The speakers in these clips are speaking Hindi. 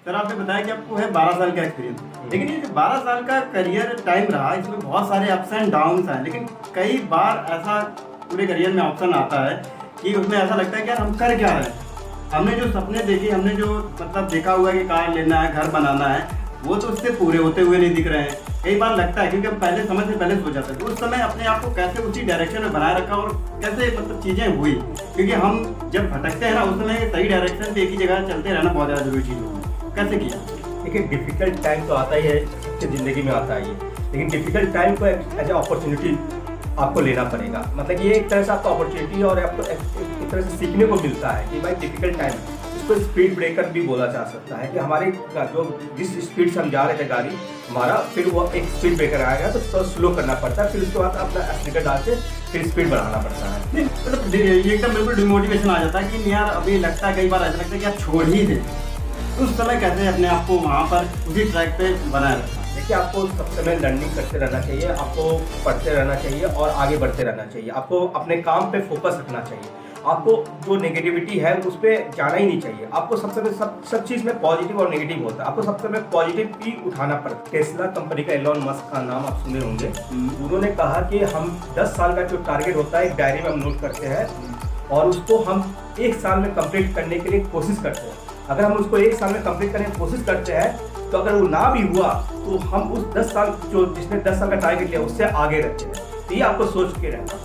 सर आपने बताया कि आपको है 12 साल का एक्सपीरियंस, लेकिन ये जो 12 साल का करियर टाइम रहा इसमें बहुत सारे अप्स एंड डाउन्स हैं, लेकिन कई बार ऐसा पूरे करियर में ऑप्शन आता है कि उसमें ऐसा लगता है कि यार हम कर क्या रहे हैं। हमने जो सपने देखे, हमने जो मतलब देखा हुआ है कि कार लेना है, घर बनाना है, वो तो उससे पूरे होते हुए नहीं दिख रहे हैं। कई बार लगता है क्योंकि हम पहले समय से पहले सोचा था, तो उस समय अपने आप को कैसे उसी डायरेक्शन में बनाए रखा और कैसे मतलब चीज़ें हुई, क्योंकि हम जब भटकते हैं ना उस समय सही डायरेक्शन पे एक ही जगह चलते रहना बहुत ज़्यादा जरूरी चीज़ होती है। कैसे किया? देखिए डिफिकल्ट टाइम तो आता ही है, सबकी ज़िंदगी में आता ही है, लेकिन डिफिकल्ट टाइम को एज ए अपॉर्चुनिटी आपको लेना पड़ेगा। मतलब ये एक तरह से आपको अपॉर्चुनिटी और आपको एक तरह से सीखने को मिलता है कि भाई डिफिकल्ट टाइम, इसको स्पीड ब्रेकर भी बोला जा सकता है कि हमारे जो जिस स्पीड से हम जा रहे थे गाड़ी हमारा, फिर वो एक स्पीड ब्रेकर आएगा तो उसको स्लो करना पड़ता है, फिर उसके बाद अपना एक्सीलेटर डाल के फिर स्पीड बढ़ाना पड़ता है। नहीं मतलब ये एकदम बिल्कुल डिमोटिवेशन आ जाता है कि यार अभी लगता है, कई बार ऐसा लगता है कि यार छोड़ ही दे। उस समय कैसे अपने आप को वहाँ पर उसी ट्रैक पे बनाए रखा? देखिए आपको सब समय लर्निंग करते रहना चाहिए, आपको पढ़ते रहना चाहिए और आगे बढ़ते रहना चाहिए। आपको अपने काम पे फोकस रखना चाहिए। आपको जो नेगेटिविटी है उस पर जाना ही नहीं चाहिए। आपको सब चीज़ में पॉजिटिव और नेगेटिव होता है, आपको सबसे में पॉजिटिव ही उठाना पड़ता है। टेस्ला कंपनी का एलोन मस्क का नाम आप सुने होंगे। उन्होंने कहा कि हम 10 साल का जो टारगेट होता है एक डायरी में हम नोट करते हैं और उसको हम 1 साल में कंप्लीट करने के लिए कोशिश करते हैं। अगर हम उसको 1 साल में कंप्लीट करने की कोशिश करते हैं तो अगर वो ना भी हुआ तो हम उस 10 साल जो जिसने 10 साल का टारगेट लिया उससे आगे रहते हैं। तो ये आपको सोच के रहना।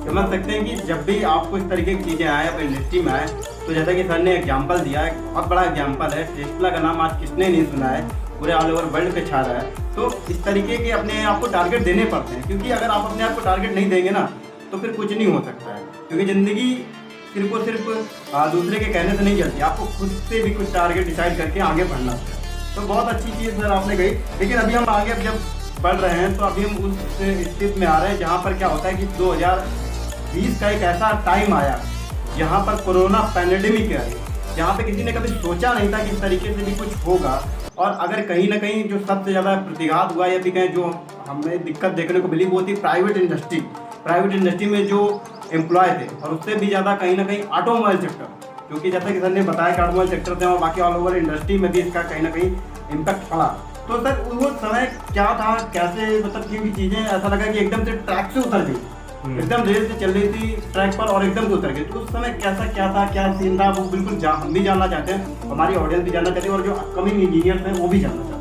समझ सकते हैं कि जब भी आपको इस तरीके की चीज़ें आए अपनी इंडस्ट्री में आए, तो जैसा कि सर ने एग्जांपल दिया है, बहुत बड़ा एग्जांपल है। टेस्ला का नाम आज किसने नहीं सुना है, पूरे ऑल ओवर वर्ल्ड पे छा रहा है। तो इस तरीके के अपने आप को टारगेट देने पड़ते हैं, क्योंकि अगर आप अपने आप को टारगेट नहीं देंगे ना तो फिर कुछ नहीं हो सकता है, क्योंकि ज़िंदगी सिर्फ और सिर्फ दूसरे के कहने से नहीं चलती। आपको खुद से भी कुछ टारगेट डिसाइड करके आगे बढ़ना है। तो बहुत अच्छी चीज़ सर आपने कही, लेकिन अभी हम आगे जब बढ़ रहे हैं तो अभी हम उस स्थिति में आ रहे हैं जहाँ पर क्या होता है कि 2020 का एक ऐसा टाइम आया जहाँ पर कोरोना पैंडेमिक आई, जहाँ पे किसी ने कभी सोचा नहीं था कि इस तरीके से भी कुछ होगा। और अगर कहीं ना कहीं जो सबसे ज़्यादा प्रतिघात हुआ या भी कहें जो हमें दिक्कत देखने को मिली वो थी प्राइवेट इंडस्ट्री में जो एम्प्लॉय थे, और उससे भी ज़्यादा कहीं ना कहीं ऑटोमोबाइल सेक्टर, क्योंकि जैसा कि सर ने बताया कि ऑटोमोबाइल सेक्टर थे और बाकी ऑल ओवर इंडस्ट्री में भी इसका कहीं ना कहीं इम्पैक्ट पड़ा। तो सर वो समय क्या था, कैसे मतलब क्योंकि चीज़ें ऐसा लगा कि एकदम से ट्रैक से उतर गई, एकदम रेल से चल रही थी ट्रैक पर और एकदम से उतर गई। तो उस समय कैसा क्या था, क्या सीन था, वो बिल्कुल हम भी जानना चाहते हैं, हमारी ऑडियंस भी जानना चाहती है और जो अपकमिंग इंजीनियर्स हैं वो भी जानना चाहते हैं।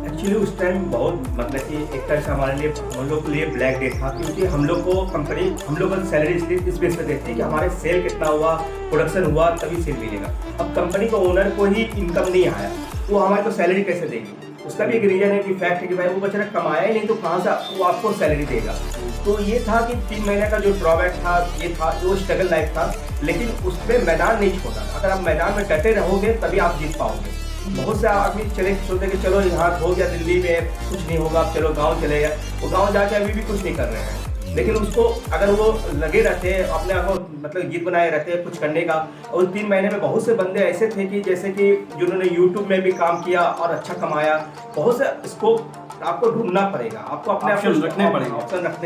एक्चुअली उस टाइम बहुत मतलब कि एक तरह से हमारे लिए हम लोग के लिए ब्लैक डे था, क्योंकि हम लोग को कंपनी हम लोग का सैलरी इसलिए इस बेस पे देती है कि हमारे सेल कितना हुआ, प्रोडक्शन हुआ तभी सेल मिलेगा। अब कंपनी को ओनर को ही इनकम नहीं आया, वो हमारे को सैलरी कैसे देगी? उसका भी एक रीजन है कि फैक्ट है कि भाई वो बेचारा कमाया ही नहीं तो कहाँ से वो आपको सैलरी देगा। तो ये था कि 3 महीने का जो ड्रॉबैक था, ये था जो स्ट्रगल लाइफ था, लेकिन उसमें मैदान नहीं छोड़ना। अगर आप मैदान में डटे रहोगे तभी आप जीत पाओगे। बहुत से आदमी चले सोचते कि चलो यहाँ हो गया, दिल्ली में कुछ नहीं होगा, चलो गांव चले गए, वो गांव जाके अभी भी कुछ नहीं कर रहे हैं। लेकिन उसको अगर वो लगे रहते हैं अपने आप को मतलब जीत बनाए रहते हैं कुछ करने का। और 3 महीने में बहुत से बंदे ऐसे थे कि जैसे कि जिन्होंने यूट्यूब में भी काम किया और अच्छा कमाया। बहुत से स्कोप आपको ढूंढना पड़ेगा, आपको अपने ऑप्शन रखने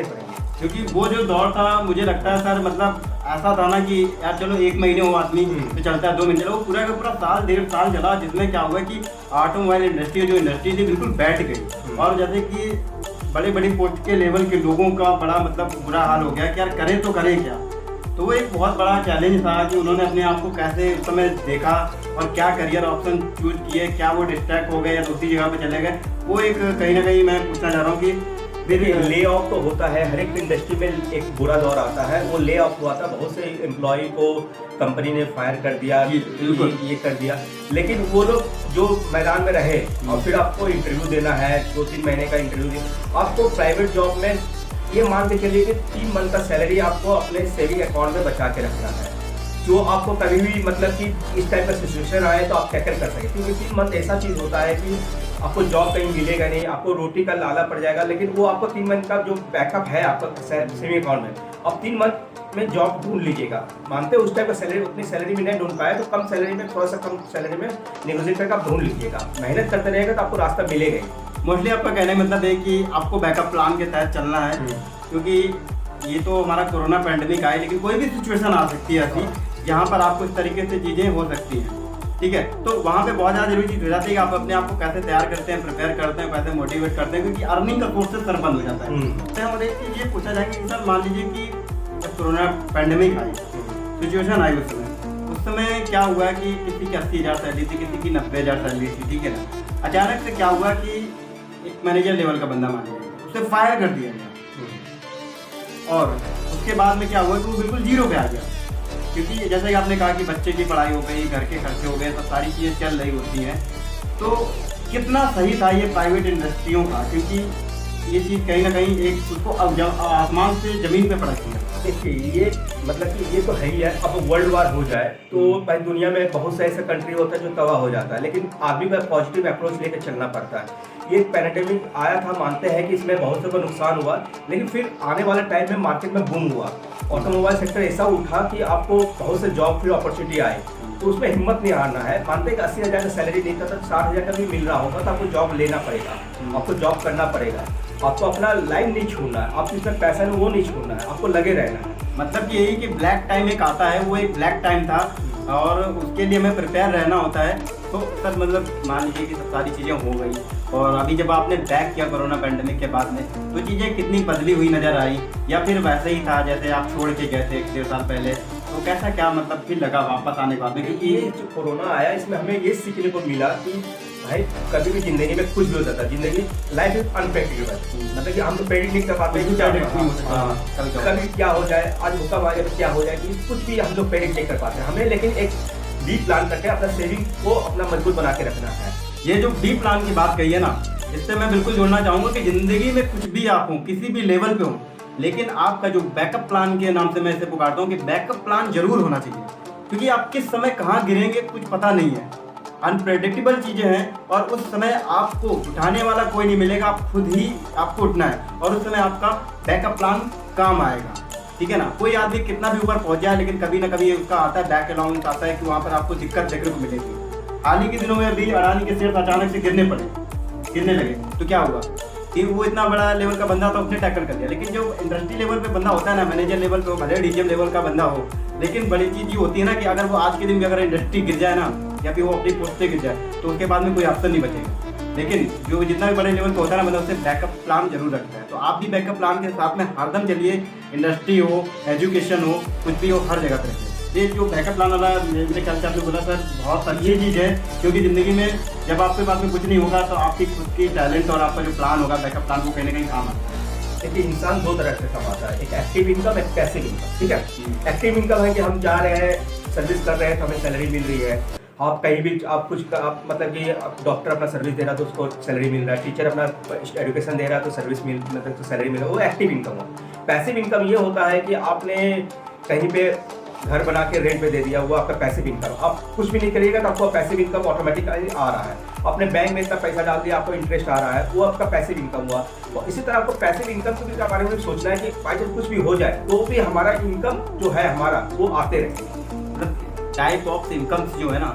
पड़ेंगे। क्योंकि वो जो दौर था मुझे लगता है सर मतलब ऐसा था ना कि यार चलो 1 महीने हो आदमी तो चलता है, 2 महीने, वो पूरा का पूरा साल 1.5 साल चला, जिसमें क्या हुआ कि ऑटोमोबाइल इंडस्ट्री जो इंडस्ट्री थी बिल्कुल बैठ गई। और जैसे कि बड़ी बड़ी पोस्ट के लेवल के लोगों का बड़ा मतलब बुरा हाल हो गया कि यार करें तो करें क्या। तो वो एक बहुत बड़ा चैलेंज था कि उन्होंने अपने आप को कैसे उस समय देखा और क्या करियर ऑप्शन चूज किए, क्या वो डिस्ट्रैक्ट हो गए या दूसरी जगह पे चले गए। वो एक कहीं ना कहीं मैं पूछना चाह रहा हूँ कि देखिए ले ऑफ तो होता है, हर एक इंडस्ट्री में एक बुरा दौर आता है। वो ले ऑफ हुआ था, बहुत से एम्प्लॉय को कंपनी ने फायर कर दिया, ये कर दिया। लेकिन वो लोग जो मैदान में रहे और फिर आपको इंटरव्यू देना है, 2-3 महीने का इंटरव्यू देना, आपको प्राइवेट जॉब में ये मान के चलिए कि 3 मंथ का सैलरी आपको अपने सेविंग अकाउंट में बचा के रखना है, जो आपको कभी भी मतलब कि इस टाइप का सिचुएशन आए तो आप टैकल कर सकें। क्योंकि 3 मंथ ऐसा चीज़ होता है कि आपको जॉब कहीं मिलेगा नहीं, आपको रोटी का लाला पड़ जाएगा, लेकिन वो आपको 3 मंथ का जो बैकअप है आपका सेविंग अकाउंट में, अब 3 मंथ में जॉब ढूंढ लीजिएगा। मानते हैं उस टाइप का सैलरी उतनी सैलरी में नहीं ढूंढ पाए तो कम सैलरी में, थोड़ा सा कम सैलरी में नेगोशिएट करके आप ढूंढ लीजिएगा। मेहनत करते रहेगा तो आपको रास्ता मिलेगा ही। मोस्टली आपका कहने का मतलब है कि आपको बैकअप प्लान के तहत चलना है, क्योंकि ये तो हमारा कोरोना पैंडेमिक आए, लेकिन कोई भी सिचुएशन आ सकती है ऐसी जहाँ पर आपको इस तरीके से चीज़ें हो सकती हैं। ठीक है। तो वहाँ पे बहुत ज़्यादा जरूरी चीज़ हो जाती है कि आप अपने आप को कैसे तैयार करते हैं, प्रिपेयर करते हैं, कैसे मोटिवेट करते हैं, क्योंकि अर्निंग का सोर्सेस सर बंद हो जाता है। तो हम एक चीज़ ये पूछा जाएगा कि सर मान लीजिए कि जब कोरोना पैंडेमिक आई, सिचुएशन आई उस समय क्या हुआ कि किसी की 80,000 सैलरी थी, किसी की 90,000 सैलरी थी, ठीक है ना। अचानक से क्या हुआ कि एक मैनेजर लेवल का बंदा मान लिया, उसे फायर कर दिया गया और उसके बाद में क्या हुआ कि वो बिल्कुल जीरो पे आ गया। क्योंकि जैसे कि आपने कहा कि बच्चे की पढ़ाई हो गई, घर के खर्चे हो गए, सब सारी चीज़ें चल रही होती हैं। तो कितना सही था ये प्राइवेट इंडस्ट्रियों का, क्योंकि ये चीज़ कहीं ना कहीं एक उसको आसमान से ज़मीन पे पड़क है। देखिए ये मतलब कि ये तो है ही है। अब वर्ल्ड वार हो जाए तो भाई दुनिया में बहुत से ऐसे कंट्री होता है जो तबाह हो जाता है, लेकिन आदमी को पॉजिटिव अप्रोच लेकर चलना पड़ता है। ये पैंडेमिक आया था, मानते हैं कि इसमें बहुत से को नुकसान हुआ, लेकिन फिर आने वाले टाइम में मार्केट में बूम हुआ। ऑटोमोबाइल सेक्टर ऐसा उठा कि आपको बहुत से जॉब फिर अपॉर्चुनिटी आए, तो उसमें हिम्मत नहीं हारना है। मानते हैं कि 80,000 का सैलरी नहीं था तो 60,000 का भी मिल रहा होगा, तो आपको जॉब लेना पड़ेगा, आपको जॉब करना पड़ेगा, आपको अपना लाइन नहीं छोड़ना है, आपको इसमें पैसा है वो नहीं छोड़ना है, आपको लगे रहना है। मतलब यही कि ब्लैक टाइम एक आता है, वो एक ब्लैक टाइम था और उसके लिए हमें प्रिपेयर रहना होता है। तो सर मतलब मान लीजिए कि सब सारी चीज़ें हो गई और अभी जब आपने बैक किया कोरोना पैंडेमिक के बाद में, तो चीज़ें कितनी बदली हुई नज़र आई या फिर वैसे ही था जैसे आप छोड़ के गए थे 1-1.5 साल पहले? तो कैसा क्या मतलब फिर लगा वापस आने के बाद में? क्योंकि ये जो कोरोना आया इसमें हमें ये सीखने को मिला कि भाई कभी भी जिंदगी में कुछ भी हो जाता है, जिंदगी लाइफ इज अनप्रेडिक्टेबल। मतलब कि हम तो प्रेडिक्ट नहीं कर पाते कि क्या कभी क्या हो जाए, आज भूकंप आ जाए तो क्या हो जाए, कि कुछ भी हम लोग प्रेडिक्ट नहीं कर पाते। हमें लेकिन एक डीप प्लान करके अपना सेविंग को अपना मजबूत बना के रखना है। ये जो डीप प्लान की बात कही है ना, इससे मैं बिल्कुल जोड़ना चाहूँगा कि ज़िंदगी में कुछ भी आप हो, किसी भी लेवल पे हो, लेकिन आपका जो बैकअप प्लान के नाम से मैं इसे पुकारता हूँ कि बैकअप प्लान जरूर होना चाहिए। क्योंकि आप किस समय कहाँ गिरेंगे कुछ पता नहीं है, अनप्रेडिक्टेबल चीज़ें हैं और उस समय आपको उठाने वाला कोई नहीं मिलेगा, आप खुद ही आपको उठना है और उस समय आपका बैकअप प्लान काम आएगा, ठीक है ना। कोई आदमी कितना भी ऊपर पहुंच जाए, लेकिन कभी ना कभी उसका आता है बैक अलाउंस आता है कि वहाँ पर आपको दिक्कत देखने को मिलेगी। हाल ही के दिनों में अभी अडानी के शेयर अचानक से गिरने लगे, तो क्या हुआ कि वो इतना बड़ा लेवल का बंदा था, उसने टैकल कर दिया। लेकिन जो इंडस्ट्री लेवल पे बंदा होता है ना, मैनेजर लेवल पे हो, भले डीजीएम लेवल का बंदा हो, लेकिन बड़ी चीज़ ये होती है ना कि अगर वो आज के दिन भी अगर इंडस्ट्री गिर जाए ना, या फिर वो अपनी पोस्ट से गिर जाए, तो उसके बाद में कोई ऑप्शन नहीं बचेगा। लेकिन जो जितना भी बड़े लेवल पे होता है ना, मतलब उससे बैकअप प्लान जरूर रखता है। तो आप भी बैकअप प्लान के साथ में हरदम चलिए, इंडस्ट्री हो, एजुकेशन हो, कुछ भी हो, हर जगह पर रखिए। ये जो बैकअप प्लान वाला मेरे ख्याल से आपने बोला सर बहुत अच्छी चीज़ है, क्योंकि ज़िंदगी में जब आपके पास में कुछ नहीं होगा तो आपकी खुद की टैलेंट और आपका जो प्लान होगा बैकअप प्लान को कहीं ना कहीं काम आता है। देखिए इंसान दो तरह से कमाता है, एक एक्टिव इनकम, एक पैसिव इनकम, ठीक है। एक्टिव इनकम है कि हम जा रहे हैं, सर्विस कर रहे हैं तो हमें सैलरी मिल रही है। आप कहीं भी आप कुछ आप मतलब कि डॉक्टर अपना सर्विस दे रहा है तो उसको सैलरी मिल रहा है, टीचर अपना एजुकेशन दे रहा है तो सर्विस मतलब तो सैलरी मिल रहा है, वो एक्टिव इनकम हो। पैसिव इनकम ये होता है कि आपने कहीं पे घर बना के रेंट पे दे दिया, वो आपका पैसिव इनकम। आप कुछ भी नहीं करिएगा तो आपको पैसिव इनकम ऑटोमेटिकली आ रहा है। आपने बैंक में इतना पैसा डाल दिया, आपको इंटरेस्ट आ रहा है, वो आपका पैसिव इनकम हुआ। तो इसी तरह आपको पैसिव इनकम के बारे में सोचना है कि भाई जब कुछ भी हो जाए तो भी हमारा इनकम जो है हमारा वो आते रहे। मतलब टाइप ऑफ इनकम्स जो है ना,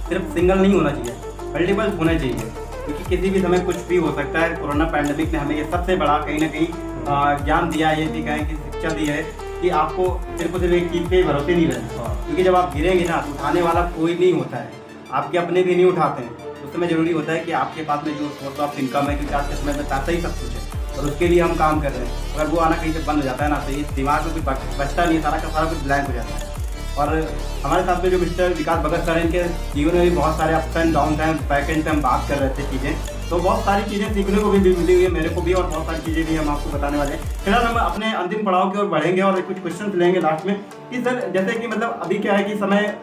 सिर्फ सिंगल नहीं होना चाहिए, मल्टीपल होना चाहिए, क्योंकि किसी भी समय कुछ भी हो सकता है। कोरोना पैंडेमिक ने हमें ये सबसे बड़ा कहीं ना कहीं ज्ञान दिया है, ये भी कहें कि शिक्षा दी है कि आपको सिर्फ और सिर्फ एक चीज़ पे भरोसे नहीं रहना। क्योंकि जब आप गिरेंगे ना तो उठाने वाला कोई नहीं होता है, आपके अपने भी नहीं उठाते हैं। उस समय जरूरी होता है कि आपके पास में जो सोर्स ऑफ इनकम है, क्योंकि आज के समय में पैसा ही सब कुछ है और उसके लिए हम काम कर रहे हैं। अगर वो आना कहीं से बंद हो जाता है ना, तो इस दिमाग में कुछ बचता नहीं, सारा का सारा कुछ ब्लैंक हो जाता है। और हमारे साथ में जो मिस्टर विकास भगत सर, इनके जीवन में भी बहुत सारे अप्स एंड डाउन हैं। बैक एंड पे हम बात कर रहे थे चीज़ें, तो बहुत सारी चीज़ें सीखने को भी मिली हुई है मेरे को भी, और बहुत सारी चीज़ें भी हम आपको बताने वाले हैं। फिलहाल हम अपने अंतिम पड़ाव की ओर बढ़ेंगे और कुछ क्वेश्चन लेंगे लास्ट में कि सर जैसे कि मतलब अभी क्या है कि समय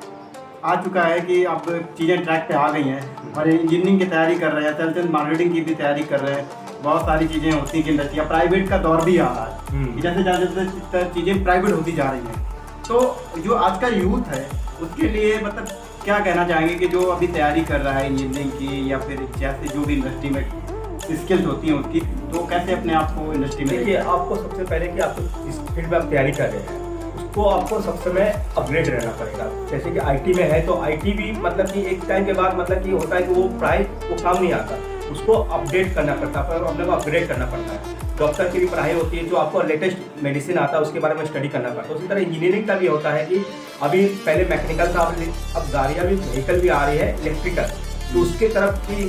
आ चुका है कि अब चीज़ें ट्रैक पे आ गई हैं और इंजीनियरिंग की तैयारी कर रहे हैं, सेल्स मार्केटिंग की भी तैयारी कर रहे हैं, बहुत सारी चीज़ें होती हैं कि इंडस्ट्री या प्राइवेट का दौर भी आ रहा है, जैसे जैसे चीज़ें प्राइवेट होती जा रही हैं। तो जो आज का यूथ है उसके लिए मतलब क्या कहना चाहेंगे कि जो अभी तैयारी कर रहा है इंजीनियरिंग की या फिर जैसे जो भी इंडस्ट्री में स्किल्स होती हैं उसकी, तो कैसे अपने आप को इंडस्ट्री में? देखिए आपको सबसे पहले कि आपको जिस फील्ड में आप तैयारी कर रहे हैं उसको आपको सब समय अपग्रेड रहना पड़ेगा। जैसे कि आईटी में है तो आईटी भी मतलब कि एक टाइम के बाद मतलब कि होता है कि वो वो काम नहीं आता, उसको अपडेट करना पड़ता है, अपने को अपग्रेड करना पड़ता है। डॉक्टर की भी पढ़ाई होती है, जो आपको लेटेस्ट मेडिसिन आता है उसके बारे में स्टडी करना पड़ता है। उसी तरह इंजीनियरिंग का भी होता है कि अभी पहले मैकेनिकल था, अब गाड़ियाँ भी व्हीकल भी आ रही है इलेक्ट्रिकल, तो उसके तरफ भी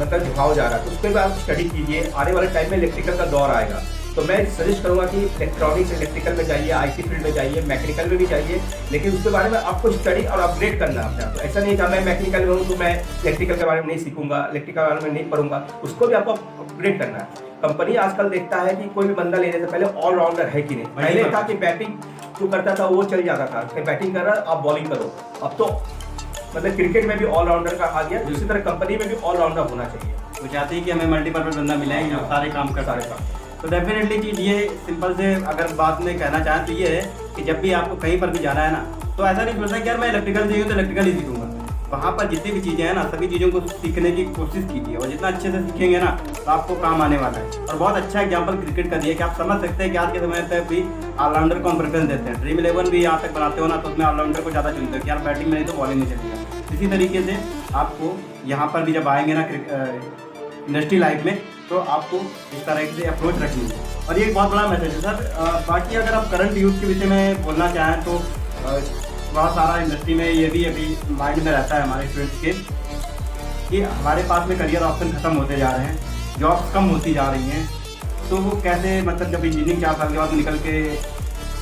मतलब झुकाव जा रहा है, तो उस पर भी आप स्टडी कीजिए। आने वाले टाइम में इलेक्ट्रिकल का दौर आएगा, तो मैं सजेस्ट करूंगा कि इलेक्ट्रॉनिक्स इलेक्ट्रिकल में जाइए, आईटी फील्ड में जाइए, मैकेनिकल में भी जाइए, लेकिन उसके बारे में आपको स्टडी और अपग्रेड करना है अपने आप को। ऐसा नहीं कि मैं मैकेनिकल में हूँ तो मैं इलेक्ट्रिकल के बारे में नहीं सीखूंगा, इलेक्ट्रिकल के बारे में नहीं पढ़ूंगा, उसको भी आपको अपग्रेड करना है। कंपनी आजकल देखता है कि कोई भी बंदा लेने से पहले ऑलराउंडर है कि नहीं। पहले था कि बैटिंग जो करता था वो चल जाता था कि बैटिंग कर रहा आप बॉलिंग करो, अब तो मतलब क्रिकेट में भी ऑलराउंडर का आ गया, उसी तरह कंपनी में भी ऑलराउंडर होना चाहिए। वो चाहते हैं कि हमें मल्टीपर्पज बंदा मिला है जो सारे काम कर सारे काम। तो डेफिनेटली चीज़ ये सिंपल से अगर बात में कहना चाहें तो ये है कि जब भी आपको कहीं पर भी जाना है ना, तो ऐसा नहीं सोचना कि यार मैं इलेक्ट्रिकल चाहिए तो इलेक्ट्रिकल ही सीखूंगा। वहाँ पर जितनी भी चीज़ें हैं ना, सभी चीज़ों को सीखने की कोशिश कीजिए, और जितना अच्छे से सीखेंगे ना तो आपको काम आने वाला है। और बहुत अच्छा एग्जांपल क्रिकेट का दिया कि आप समझ सकते हैं कि आज के समय पे भी ऑलराउंडर को हम प्रेफरेंस देते हैं। ड्रीम 11 भी यहाँ तक बनाते हो ना, तो उसमें ऑलराउंडर को ज़्यादा चुनते हो कि यार बैटिंग में नहीं तो बॉलिंग में चलेगा। इसी तरीके से आपको यहाँ पर भी जब आएंगे ना इंडस्ट्री लाइफ में, तो आपको इस तरह से अप्रोच रखनी है। और ये एक बहुत बड़ा मैसेज है सर। बाकी अगर आप करंट यूथ के विषय में बोलना चाहें तो बहुत सारा इंडस्ट्री में ये भी अभी माइंड में रहता है हमारे स्टूडेंट्स के कि हमारे पास में करियर ऑप्शन खत्म होते जा रहे हैं, जॉब्स कम होती जा रही हैं, तो वो कैसे मतलब जब इंजीनियरिंग 4 साल के बाद निकल के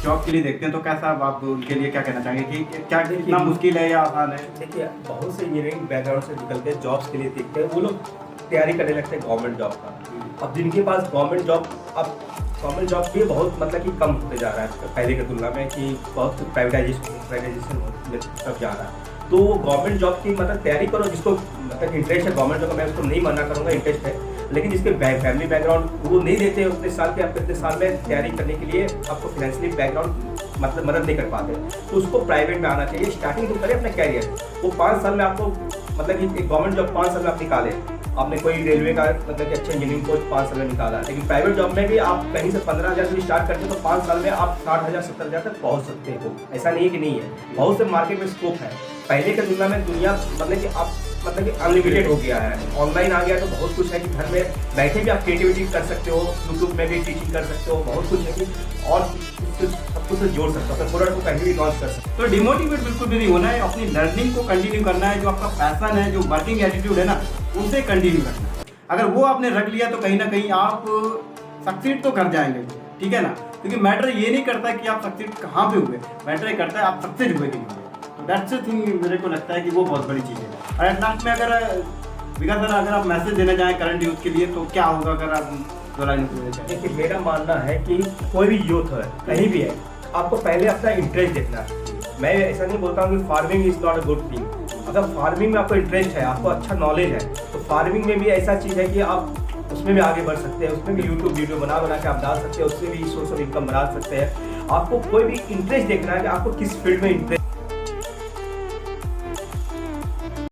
जॉब के लिए देखते हैं तो कैसा आप उनके लिए क्या कहना चाहेंगे कि क्या कितना मुश्किल है या आसान है? देखिए, बहुत से इंजीनियरिंग बैकग्राउंड से निकल के जॉब्स के लिए देखते हैं, वो लोग तैयारी करने लगते हैं गवर्नमेंट जॉब का। अब जिनके पास गवर्नमेंट जॉब भी बहुत मतलब कि कम होते जा रहा है पहले की तुलना में, कि बहुत प्राइवेटाइजेशन सब जा रहा है। तो गवर्नमेंट जॉब की मतलब तैयारी करो, जिसको मतलब इंटरेस्ट है गवर्नमेंट जॉब का, मैं उसको नहीं मना करूँगा, इंटरेस्ट है, लेकिन जिसके फैमिली बैकग्राउंड वो नहीं देते उतने साल के, आपको इतने साल में तैयारी करने के लिए आपको फाइनेंशियली बैकग्राउंड मतलब मदद नहीं कर पाते, तो उसको प्राइवेट में आना चाहिए। स्टार्टिंग तो करें अपना कैरियर, वो 5 साल में आपको मतलब कि एक गवर्नमेंट जॉब 5 साल में आप निकाले, आपने कोई रेलवे का मतलब कि अच्छा इंजीनियरिंग कोर्स 5 साल में निकाला, लेकिन प्राइवेट जॉब में भी आप कहीं से 15,000 से स्टार्ट करते हो तो 5 साल में आप 60,000 70,000 तक पहुंच सकते हो। ऐसा नहीं है कि नहीं है, बहुत से मार्केट में स्कोप है। पहले की तुलना में दुनिया मतलब कि आप मतलब कि अनलिमिटेड हो गया है, ऑनलाइन आ गया तो बहुत कुछ है कि घर में बैठे भी आप क्रिएटिविटी कर सकते हो, यूट्यूब में भी टीचिंग कर सकते हो, बहुत कुछ है कि और सब कुछ से जोड़ सकते हो, अपने प्रोडक्ट को कहीं भी लॉन्च कर सकते हो। तो डिमोटिवेट बिल्कुल भी नहीं होना है, अपनी लर्निंग को कंटिन्यू करना है, जो आपका पैशन है, जो वर्किंग एटीट्यूड है ना, उसे कंटिन्यू रखना है। अगर वो आपने रख लिया तो कहीं ना कहीं आप सक्सीड तो कर जाएंगे, ठीक है ना, क्योंकि मैटर ये नहीं करता कि आप सक्सीड कहाँ पे हुए, मैटर ये करता है आप सक्सेस हुए कि नहीं। दैट्स द थिंग, मेरे को लगता है कि वो बहुत बड़ी चीज़ है। और एट लास्ट में अगर विकास सर अगर आप मैसेज देना चाहें करंट यूथ के लिए तो क्या होगा अगर आप 2 लाइन देना चाहें? देखिए, मेरा मानना है कि कोई भी यूथ है कहीं भी है, आपको पहले अपना इंटरेस्ट देखना है। मैं ऐसा नहीं बोलता हूँ कि farming is not a good thing. अगर फार्मिंग में आपको इंटरेस्ट है, आपको अच्छा नॉलेज है, तो फार्मिंग में भी ऐसा चीज़ है कि आप उसमें भी आगे बढ़ सकते हैं, उसमें भी यूट्यूब वीडियो बना के आप डाल सकते हैं, उससे भी सोर्स ऑफ इनकम बना सकते हैं। आपको कोई भी इंटरेस्ट देखना है कि आपको किस फील्ड में इंटरेस्ट